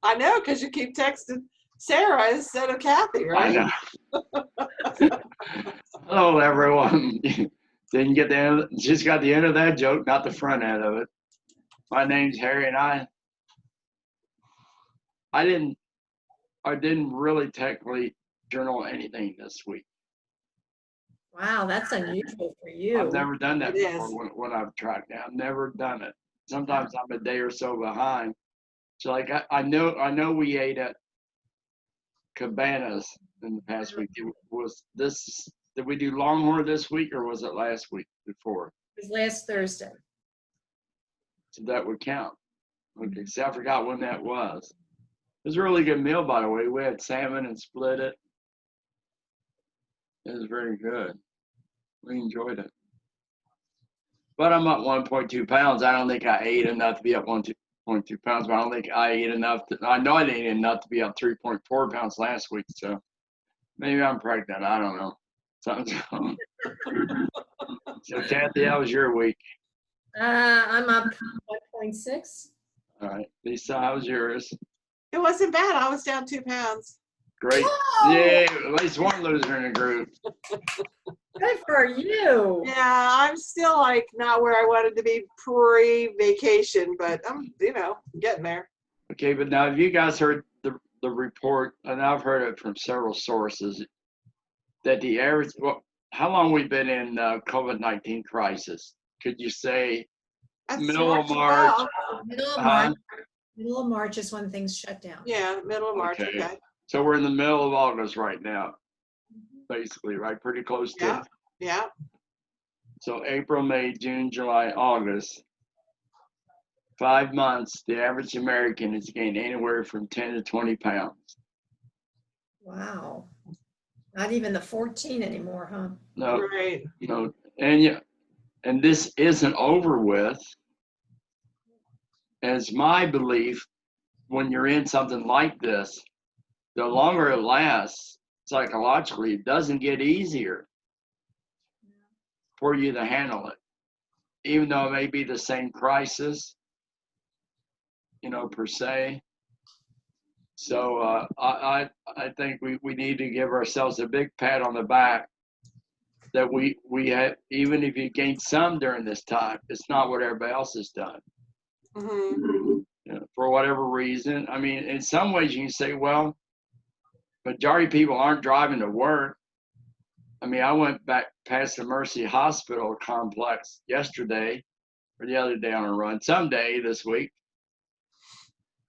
I know, because you keep texting Sarah instead of Kathy, I right? know. Hello, everyone. Didn't get the end. Just got the end of that joke, not the front end of it. My name's Harry, and I didn't really technically journal anything this week. Wow, that's unusual for I've you. never done that It before is. when I've tracked down. I've never done it. Sometimes I'm a day or so behind. So like I know we ate at Cabanas in the past week. Did we do Longhorn this week or was it last week before? It was last Thursday. So that would count. Okay, see, I forgot when that was. It was a really good meal, by the way. We had salmon and split it. It was very good. We enjoyed it. But I'm up 1.2 pounds. I don't think I ate enough to be up 1.2 pounds, but I don't think I ate enough. I know I didn't eat enough to be up 3.4 pounds last week. So maybe I'm pregnant. I don't know. Something's wrong. So, Kathy, how was your week? I'm up 1.6. All right. Lisa, how was yours? It wasn't bad. I was down 2 pounds. Great. Whoa! Yay. At least one loser in the group. Good for you. Yeah, I'm still like not where I wanted to be pre-vacation, but I'm, getting there. Okay, but now have you guys heard the report, and I've heard it from several sources, that the average, well, how long we've been in COVID-19 crisis? Could you say That's middle of March March? 12th. Middle of Huh? March. Middle of March is when things shut down. Yeah, middle of March. Okay. Okay. So we're in the middle of August right now, basically, right? Pretty close to. Yeah. Yeah. So April, May, June, July, August. 5 months, the average American has gained anywhere from 10 to 20 pounds. Wow. Not even the 14 anymore, huh? No, Right. no, and this isn't over with. As my belief, when you're in something like this, the longer it lasts, psychologically, it doesn't get easier for you to handle it, even though it may be the same crisis, per se. So I think we need to give ourselves a big pat on the back that we have, even if you gain some during this time, it's not what everybody else has done. Mm-hmm. For whatever reason. I mean, in some ways you can say, well, majority of people aren't driving to work. I mean, I went back past the Mercy Hospital complex yesterday or the other day on a run. Someday this week,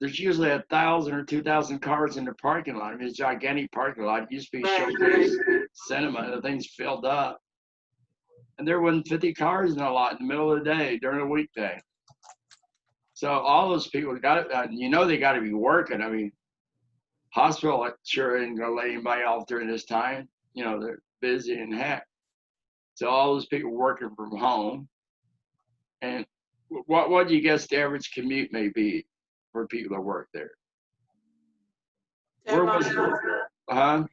there's usually 1,000 or 2,000 cars in the parking lot. I mean, it's a gigantic parking lot. It used to be Showcase Cinema. The thing's filled up. And there wasn't 50 cars in a lot in the middle of the day during a weekday. So all those people got it. They got to be working. I mean, hospital sure ain't gonna let anybody off during this time. They're busy and heck. So all those people working from home. And what do you guess the average commute may be for people that work there? 10 miles. Huh?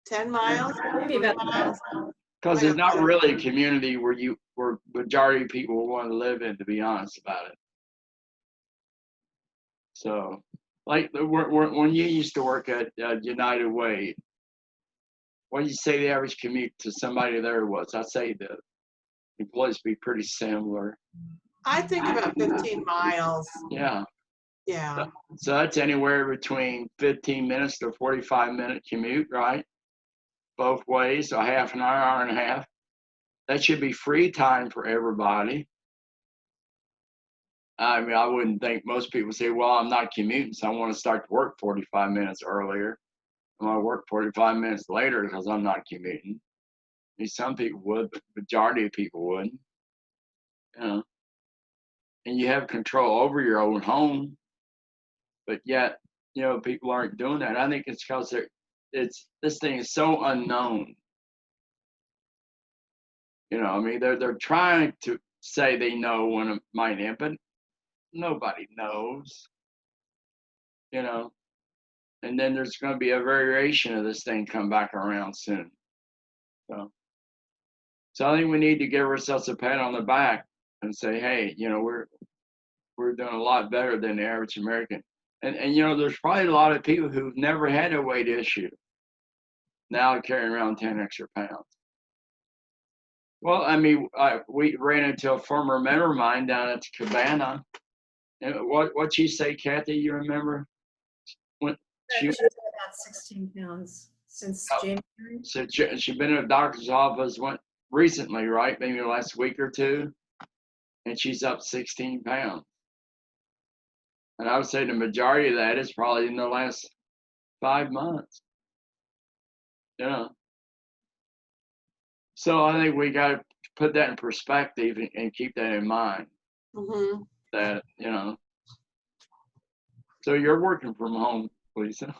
10 miles. Maybe about miles. Because it's not really a community where majority of people will want to live in, to be honest about it. So, like when you used to work at United Way, what do you say the average commute to somebody there was? I'd say the employees be pretty similar. I think about 15 miles. Yeah. Yeah. So that's anywhere between 15 minutes to 45-minute commute, right? Both ways, so half an hour, hour and a half. That should be free time for everybody. I mean, I wouldn't think most people say, well, I'm not commuting, so I want to start to work 45 minutes earlier. I want to work 45 minutes later because I'm not commuting. I mean, some people would, but the majority of people wouldn't. And you have control over your own home, but yet, people aren't doing that. I think it's because this thing is so unknown. I mean, they're trying to say they know when it might end, but nobody knows. And then there's going to be a variation of this thing come back around soon. So I think we need to give ourselves a pat on the back and say, hey, we're doing a lot better than the average American. And you know, there's probably a lot of people who've never had a weight issue now carrying around 10 extra pounds. Well, I mean, we ran into a former mentor of mine down at the Cabana. And what she say, Kathy? You remember? When she She's about 16 pounds since January. said she'd been in a doctor's office recently, right? Maybe the last week or two, and she's up 16 pounds. And I would say the majority of that is probably in the last 5 months. Yeah. So I think we got to put that in perspective and keep that in mind. Mm-hmm. That, you know. So you're working from home, Lisa.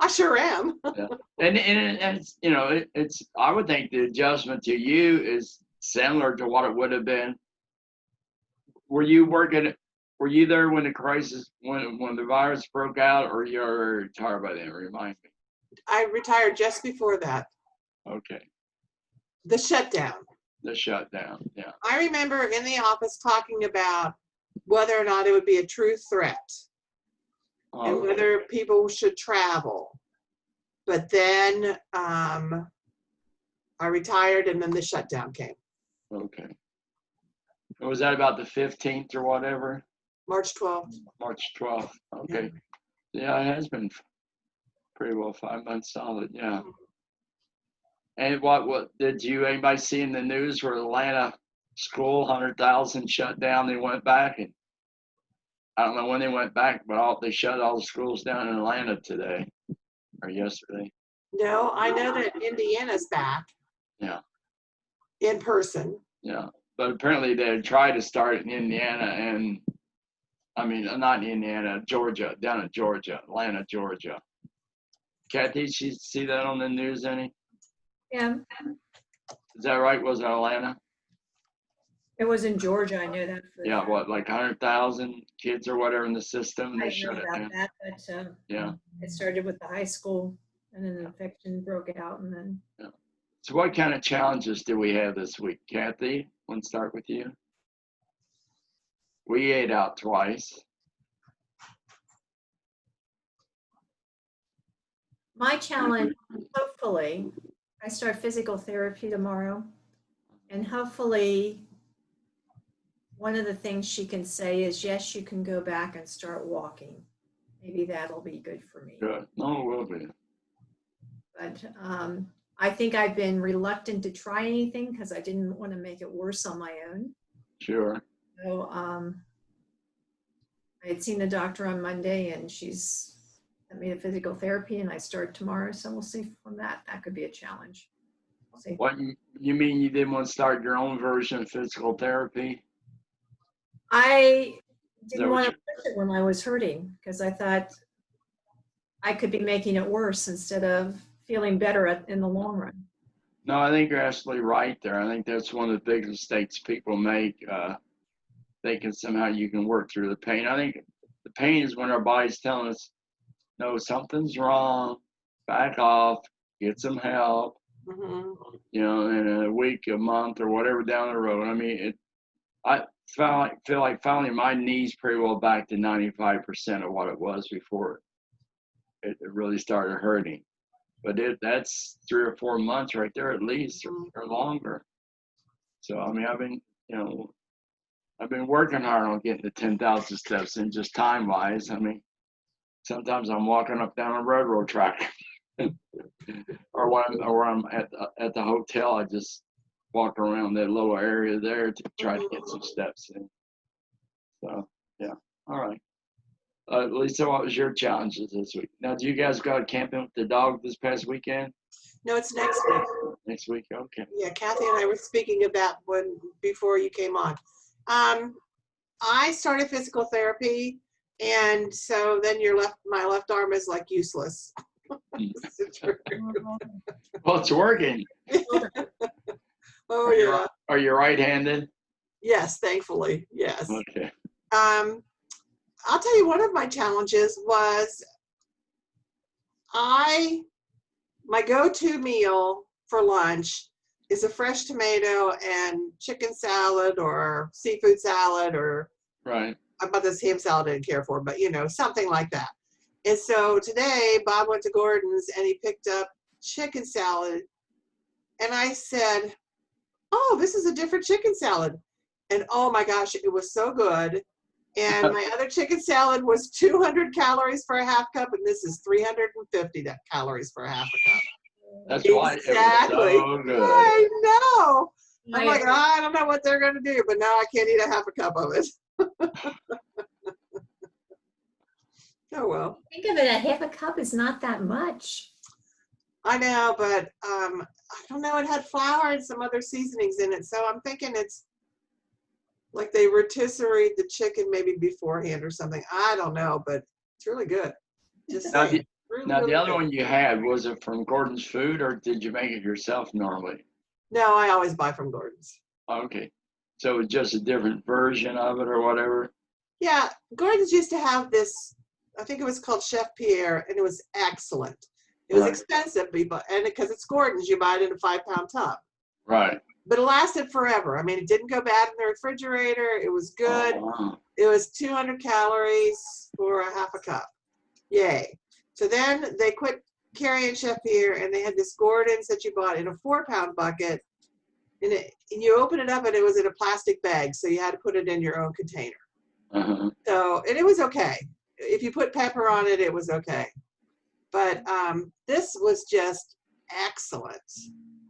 I sure am. Yeah. And it's, you know, it's, I would think the adjustment to you is similar to what it would have been. Were you there when the crisis, when the virus broke out, or you're retired by then? Remind me. I retired just before that, Okay. the shutdown. The shutdown. Yeah. I remember in the office talking about whether or not it would be a true threat and Okay. whether people should travel. But then I retired and then the shutdown came, Okay. And was that about the 15th or whatever? March 12th. March 12th. Okay. Yeah, it has been pretty well 5 months solid. Yeah. And what did anybody see in the news where Atlanta school, 100,000 shut down? They went back, and I don't know when they went back, but they shut all the schools down in Atlanta today or yesterday. No, I know that Indiana's back. Yeah. In person. Yeah. But apparently they had tried to start it in Indiana and, I mean, not Indiana, Georgia, down in Georgia, Atlanta, Georgia. Kathy, did you see that on the news any? Yeah, Is that right? Was it Atlanta? it was in Georgia. I know that. For Yeah, what, like 100,000 kids or whatever in the system? I They didn't know shut it about down. that, but Yeah. it started with the high school, and then the infection broke out, and then So what kind of challenges do we have this week? Kathy, let's start with you. We ate out twice. my challenge, hopefully, I start physical therapy tomorrow, and hopefully one of the things she can say is, yes, you can go back and start walking. Maybe that'll be good for me. Good. No, it will be. But I think I've been reluctant to try anything because I didn't want to make it worse on my own. Sure. So I had seen the doctor on Monday, and she's sent me to physical therapy, and I start tomorrow. So we'll see from that. That could be a challenge. We'll see. What, you mean you didn't want to start your own version of physical therapy? I that didn't what want to push it when I was hurting because I thought I could be making it worse instead of feeling better in the long run. No, I think you're absolutely right there. I think that's one of the big mistakes people make, thinking somehow you can work through the pain. I think the pain is when our body's telling us, no, something's wrong, back off, get some help, Mm-hmm. you know, in a week, a month, or whatever down the road. I mean, I feel like finally my knee's pretty well back to 95% of what it was before it really started hurting. But that's 3 or 4 months right there at least, or longer. So, I mean, I've been working hard on getting the 10,000 steps in, just time-wise. I mean, sometimes I'm walking up down a railroad track. or when I'm at the hotel, I just walk around that little area there to try to get some steps in. So, yeah. All right. Lisa, what was your challenges this week? Now, do you guys go camping with the dog this past weekend? No, it's next week. Next week? Okay. Yeah, Kathy and I were speaking of that before you came on. I started physical therapy, and so then my left arm is like useless. Well, it's working. Oh yeah. Are you right-handed? Yes, thankfully, yes. Okay. I'll tell you, one of my challenges was my go-to meal for lunch is a fresh tomato and chicken salad or seafood salad, or Right. about this ham salad I didn't care for, but something like that. And so today Bob went to Gordon's and he picked up chicken salad. And I said, oh, this is a different chicken salad. And oh my gosh, it was so good. And my other chicken salad was 200 calories for a half cup, and this is 350 calories for a half a cup. That's why it Exactly. was so good. I know. I'm Right. like, I don't know what they're going to do, but now I can't eat a half a cup of it. Oh, well. Think of it, a half a cup is not that much. I know, but I don't know. It had flour and some other seasonings in it. So I'm thinking it's like they rotisserie the chicken maybe beforehand or something. I don't know, but it's really good. Just Now, saying. Really, Now, really the other good. one you had, was it from Gordon's Food or did you make it yourself normally? No, I always buy from Gordon's. Okay. So it's just a different version of it or whatever? Yeah, Gordon's used to have this, I think it was called Chef Pierre, and it was excellent. It was Right. expensive, and because it's Gordon's, you buy it in a 5-pound tub. Right. But it lasted forever. I mean, it didn't go bad in the refrigerator. It was good. Oh, wow. It was 200 calories for a half a cup. Yay. So then they quit carrying Chef Pierre, and they had this Gordon's that you bought in a 4-pound bucket. And you open it up, and it was in a plastic bag, so you had to put it in your own container. Uh-huh. So, and it was okay. If you put pepper on it, it was okay. But this was just excellent.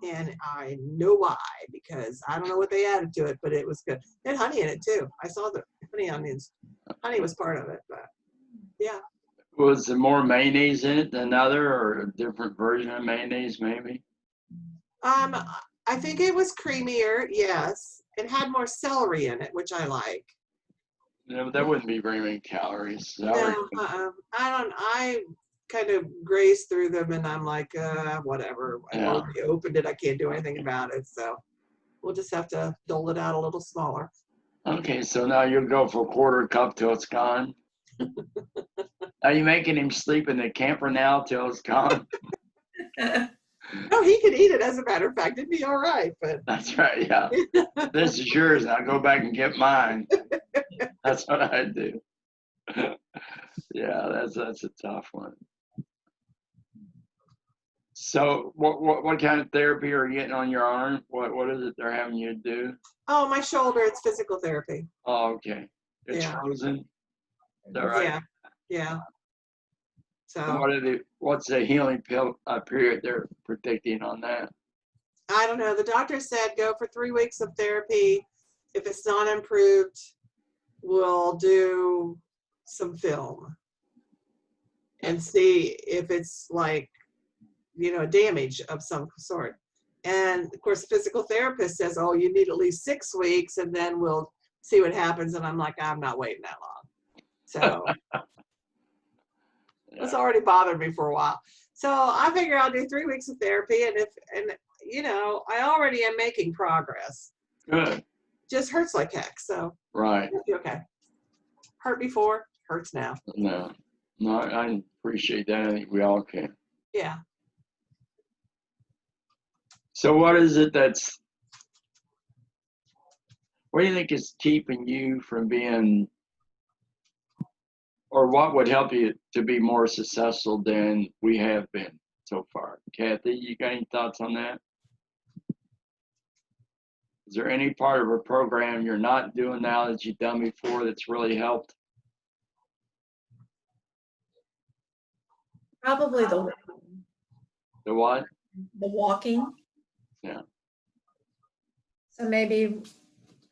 And I know why, because I don't know what they added to it, but it was good. It had honey in it too. I saw the honey was part of it, but yeah. Was there more mayonnaise in it than other, or a different version of mayonnaise maybe? I think it was creamier, yes. It had more celery in it, which I like. No, that wouldn't be very many calories. No, I kind of graze through them and I'm like, whatever. I Yeah. already opened it. I can't do anything about it. So we'll just have to dole it out a little smaller. Okay, so now you'll go for a quarter cup till it's gone. Are you making him sleep in the camper now till it's gone? No, he could eat it, as a matter of fact. It'd be all right, but That's right, yeah. This is yours, now go back and get mine. That's what I do. Yeah, that's a tough one. So what kind of therapy are you getting on your arm? What is it they're having you do? oh, my shoulder, it's physical therapy. Oh, okay. It's Yeah. frozen? Is that right? Yeah. And So what's the healing period they're predicting on that? I don't know. The doctor said go for 3 weeks of therapy. If it's not improved, we'll do some film and see if it's like, damage of some sort. And of course, the physical therapist says, oh, you need at least 6 weeks and then we'll see what happens. And I'm like, I'm not waiting that long. So it's already bothered me for a while. So I figure I'll do 3 weeks of therapy. And I already am making progress. Good. Just hurts like heck. So Right. it'll be okay. Hurt before, hurts now. No, I appreciate that. I think we all can. Yeah. So what is it what do you think is keeping you from being, or what would help you to be more successful than we have been so far? Kathy, you got any thoughts on that? Is there any part of a program you're not doing now that you've done before that's really helped? Probably the The what? walking. Yeah. So maybe,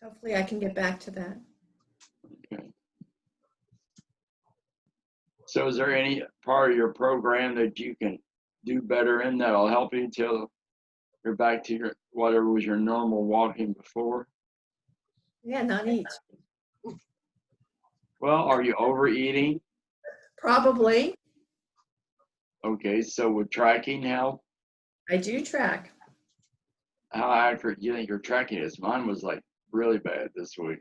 hopefully I can get back to that. Okay. So is there any part of your program that you can do better in that'll help you till you're back to your whatever was your normal walking before? Yeah, not eat. Well, are you overeating? Probably. Okay, so would tracking help? I do track. How accurate do you think your tracking is? Mine was like really bad this week.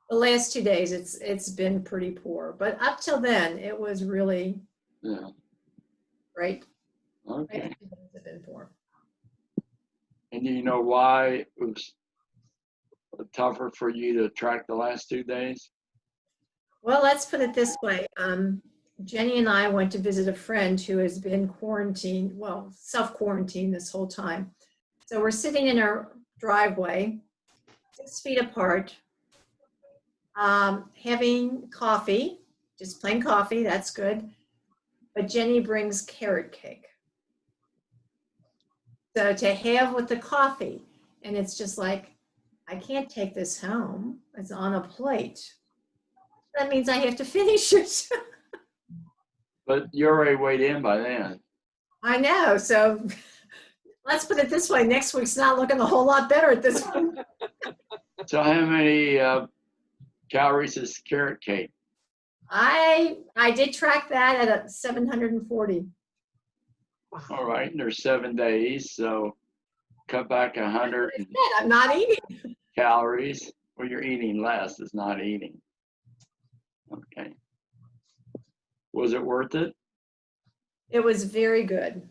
The last 2 days, it's been pretty poor, but up till then, it was really Yeah. great. Okay. It's been poor. And do you know why it was tougher for you to track the last 2 days? Well, let's put it this way. Jenny and I went to visit a friend who has been quarantined, well, self-quarantined this whole time. So we're sitting in our driveway, 6 feet apart, having coffee, just plain coffee, that's good. But Jenny brings carrot cake. So to have with the coffee, and it's just like, I can't take this home. It's on a plate. That means I have to finish it. But you already weighed in by then. I know. So let's put it this way. Next week's not looking a whole lot better at this point. So how many calories is carrot cake? I did track that at 740. All right, and there's 7 days, so cut back 100 I'm not eating. calories. Well, you're eating less. It's not eating. Okay. Was it worth it? It was very good.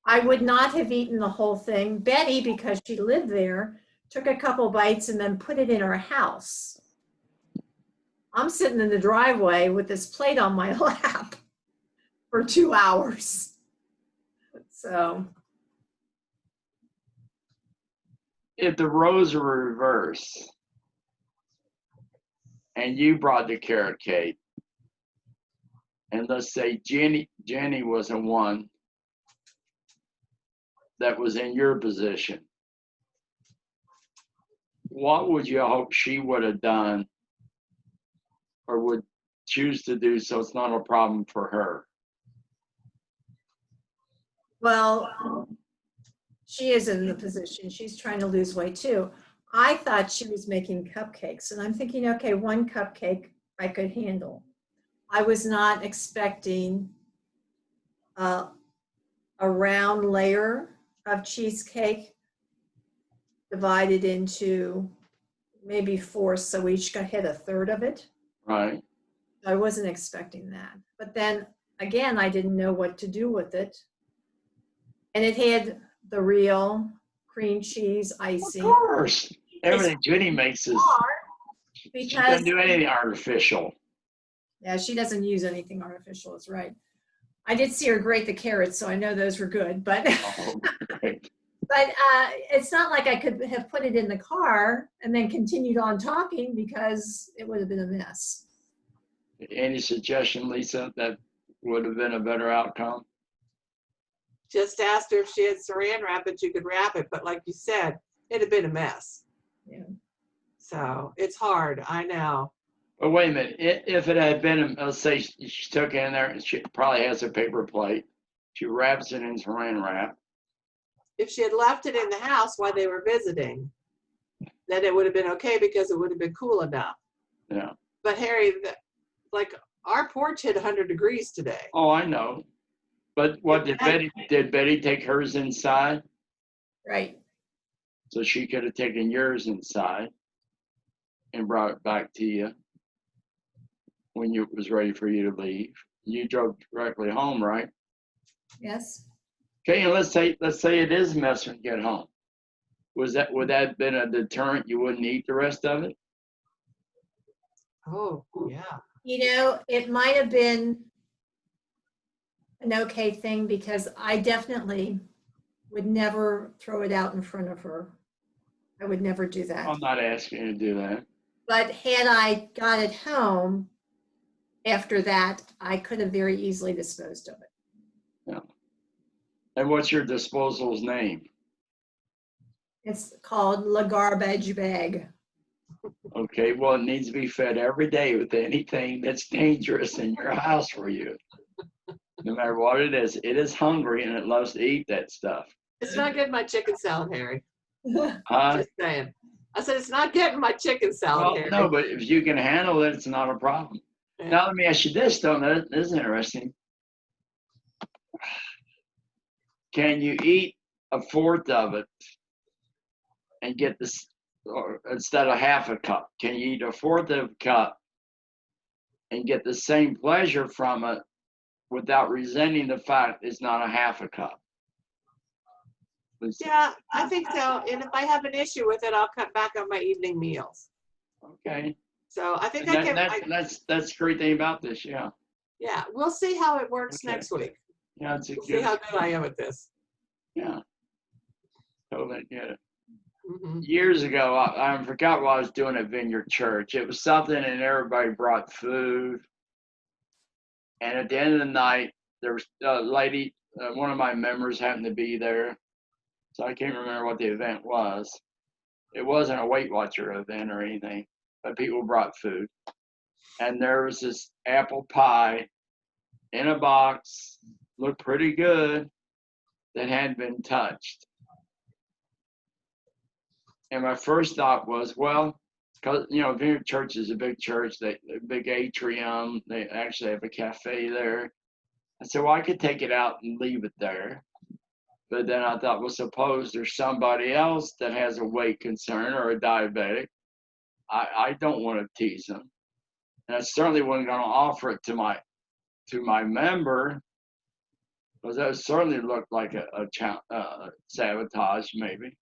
I would not have eaten the whole thing. Betty, because she lived there, took a couple bites and then put it in her house. I'm sitting in the driveway with this plate on my lap for 2 hours. So, If the roles were reversed and you brought the carrot cake, and let's say Jenny was the one that was in your position, what would you hope she would have done or would choose to do so it's not a problem for her? well, she is in the position. She's trying to lose weight too. I thought she was making cupcakes, and I'm thinking, okay, 1 cupcake I could handle. I was not expecting a round layer of cheesecake divided into maybe 4, so each hit a third of it. Right. I wasn't expecting that. But then again, I didn't know what to do with it. And it had the real cream cheese Of icing. course. Everything Jenny makes is, she Because, doesn't do anything artificial. yeah, she doesn't use anything artificial, it's right. I did see her grate the carrots, so I know those were good, but Oh, great. but it's not like I could have put it in the car and then continued on talking because it would have been a mess. Any suggestion, Lisa, that would have been a better outcome? Just asked her if she had saran wrap, but you could wrap it. But like you said, it'd have been a mess. Yeah. So it's hard. I know. But wait a minute, if it had been, let's say she took it in there, and she probably has a paper plate. She wraps it in saran wrap. If she had left it in the house while they were visiting, then it would have been okay because it would have been cool enough. Yeah. But Harry, like our porch hit 100 degrees today. Oh, I know. But what did Betty take hers inside? Right. So she could have taken yours inside and brought it back to you when it was ready for you to leave. You drove directly home, right? Yes. Okay, and let's say it is a mess when you get home. Would that have been a deterrent? You wouldn't eat the rest of it? Oh, yeah. You know, it might have been an okay thing because I definitely would never throw it out in front of her. I would never do that. I'm not asking you to do that. But had I got it home after that, I could have very easily disposed of it. Yeah. And what's your disposal's name? It's called La Garbage Bag. Okay, well, it needs to be fed every day with anything that's dangerous in your house for you. No matter what it is hungry and it loves to eat that stuff. It's not getting my chicken salad, Harry. Huh? Just saying. I said, it's not getting my chicken salad, Well, Harry. no, but if you can handle it, it's not a problem. Yeah. Now, let me ask you this, though. This is interesting. Can you eat a fourth of it and get this, or instead of half a cup? Can you eat a fourth of a cup and get the same pleasure from it without resenting the fact it's not a half a cup? Yeah, I think so. And if I have an issue with it, I'll cut back on my evening meals. Okay. So I think And I can, that's the great thing about this. Yeah. yeah, we'll see how it works Okay. next week. Yeah, it's a We'll see good. how good I am at this. Yeah. Totally get it. Mhm. Years ago, I forgot what I was doing at Vineyard Church. It was something, and everybody brought food. And at the end of the night, there was a lady, one of my members happened to be there. So I can't remember what the event was. It wasn't a Weight Watcher event or anything, but people brought food. And there was this apple pie in a box, looked pretty good, that hadn't been touched. And my first thought was, well, because, Vineyard Church is a big church, a big atrium. They actually have a cafe there. I said, well, I could take it out and leave it there. But then I thought, well, suppose there's somebody else that has a weight concern or a diabetic. I don't want to tease them. And I certainly wasn't going to offer it to my member, because that certainly looked like a sabotage, maybe.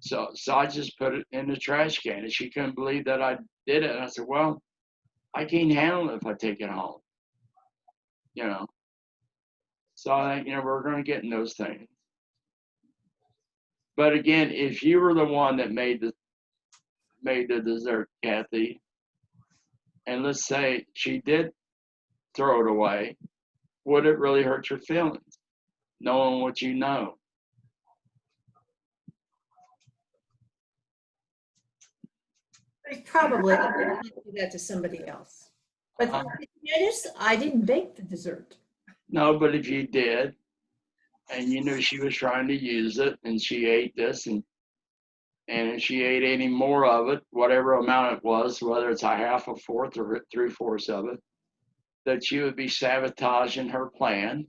So I just put it in the trash can, and she couldn't believe that I did it. And I said, well, I can't handle it if I take it home. So I think, we're going to get in those things. But again, if you were the one that made the dessert, Kathy, and let's say she did throw it away, would it really hurt your feelings, knowing what you know? Probably I would do that to somebody else. But notice I didn't bake the dessert. No, but if you did, and you knew she was trying to use it, and she ate this, and if she ate any more of it, whatever amount it was, whether it's a half, a fourth, or 3/4 of it, that you would be sabotaging her plan,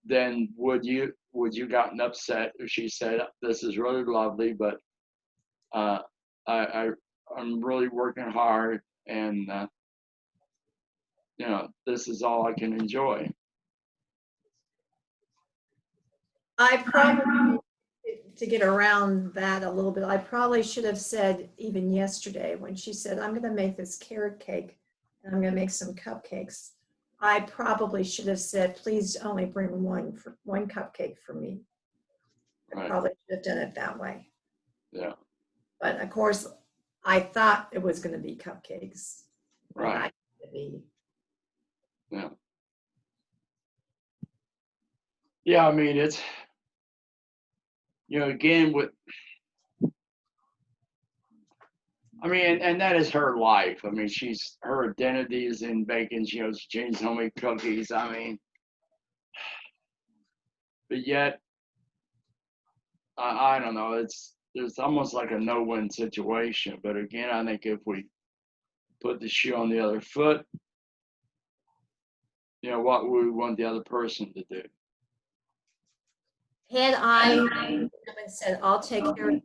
then would you gotten upset if she said, this is really lovely, but I'm really working hard, and this is all I can enjoy. I probably, to get around that a little bit, I probably should have said even yesterday when she said, I'm going to make this carrot cake and I'm going to make some cupcakes. I probably should have said, please only bring one cupcake for me. I Right. probably should have done it that way. Yeah. But of course, I thought it was going to be cupcakes. Right. Yeah. Yeah, I mean, it's, again, and that is her life. I mean, her identity is in baking, Jane's homemade cookies. I mean, but yet, I don't know, it's almost like a no-win situation. But again, I think if we put the shoe on the other foot, what would we want the other person to do? Had I said, I'll take care of it,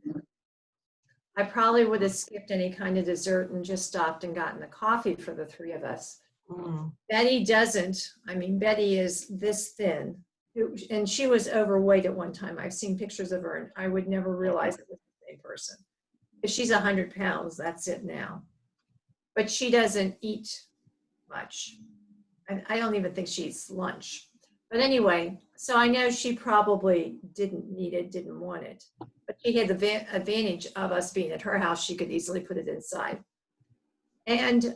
I probably would have skipped any kind of dessert and just stopped and gotten a coffee for the three of us. Mm. Betty doesn't. I mean, Betty is this thin, and she was overweight at one time. I've seen pictures of her, and I would never realize it was the same person. If she's 100 pounds, that's it now. But she doesn't eat much. And I don't even think she eats lunch. But anyway, so I know she probably didn't need it, didn't want it. But she had the advantage of us being at her house. She could easily put it inside. And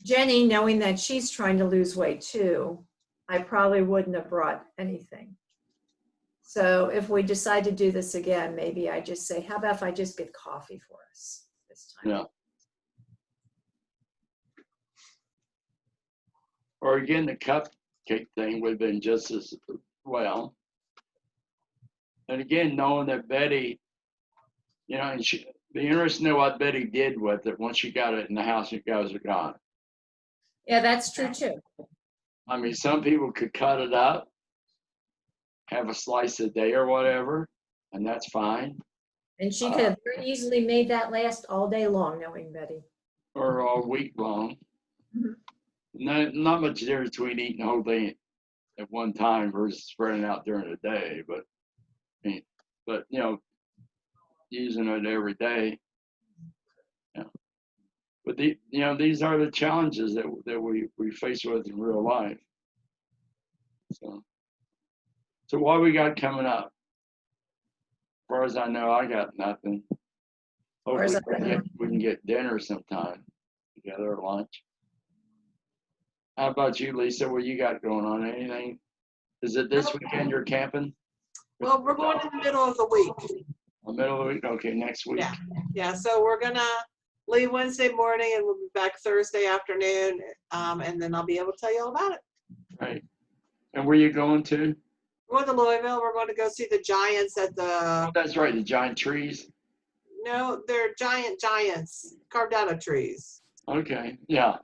Jenny, knowing that she's trying to lose weight too, I probably wouldn't have brought anything. So if we decide to do this again, maybe I just say, how about if I just get coffee for us this time? Yeah. Or again, the cupcake thing would have been just as well. And again, knowing that Betty, and be interested to know what Betty did with it once she got it in the house. You guys are gone. Yeah, that's true too. I mean, some people could cut it up, have a slice a day or whatever, and that's fine. And she could have very easily made that last all day long, knowing Betty. Or all week long. Mhm. Not much difference between eating a whole day at one time versus spreading out during the day. But you know, using it every day. Yeah. But you know, these are the challenges that we face with in real life. So what we got coming up? As far as I know, I got nothing. far as Hopefully I know. we can get dinner sometime together or lunch. How about you, Lisa? What you got going on? Anything? Is it this weekend you're camping? Well, we're going in the middle of the week. The middle of the week? Okay, next week. Yeah. Yeah, so we're gonna leave Wednesday morning and we'll be back Thursday afternoon. And then I'll be able to tell you all about it. Right. And where you going to? We're going to Louisville. We're going to go see the giants at the, Oh, that's right, the giant trees. no, they're giants carved out of trees. Okay, yeah.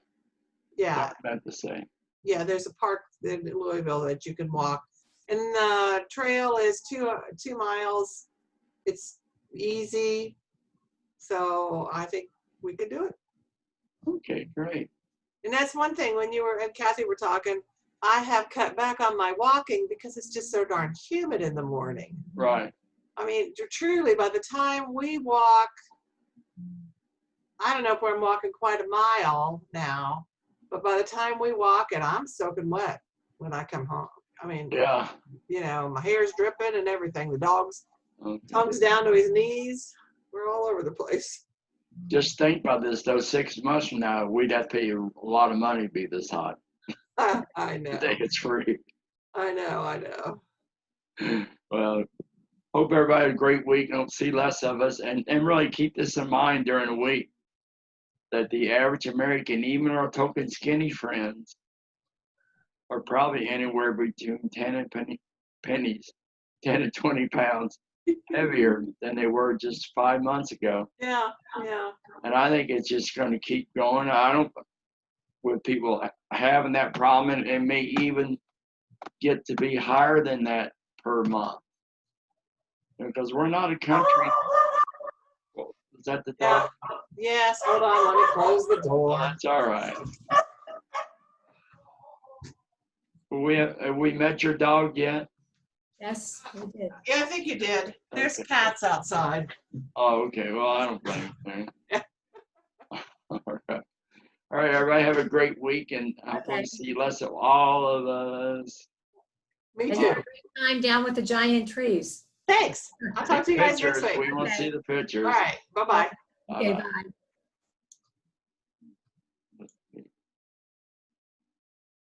Yeah, I meant to say. yeah, there's a park in Louisville that you can walk. And the trail is 2 miles. It's easy. So I think we could do it. Okay, great. And that's one thing, when you were and Kathy were talking, I have cut back on my walking because it's just so darn humid in the morning. Right. I mean, truly, by the time we walk, I don't know if we're walking quite a mile now, but by the time we walk it, I'm soaking wet when I come home. I mean, Yeah. you know, my hair's dripping and everything. The dog's Okay. tongue's down to his knees. We're all over the place. Just think about this though, 6 months from now, we'd have to pay a lot of money to be this hot. I know. Today it's free. I know. Well, hope everybody had a great week. Don't see less of us. And really keep this in mind during the week, that the average American, even our token skinny friends, are probably anywhere between 10 and 20 pounds heavier than they were just 5 months ago. Yeah. And I think it's just going to keep going. I don't, with people having that problem, and it may even get to be higher than that per month. Because we're not a country. Well, is that the dog? Yes, hold on, let me close the door. That's all right. Have we met your dog yet? Yes, we did. Yeah, I think you did. There's Okay. cats outside. Oh, okay. Well, I don't blame you. All right. All right, everybody have a great week, and I hope Okay. to see less of all of us. Me And too. have a great time down with the giant trees. Thanks. I'll talk to you guys next Pictures. week. We want to Okay. see the pictures. All right, bye-bye. Okay, Bye-bye. bye.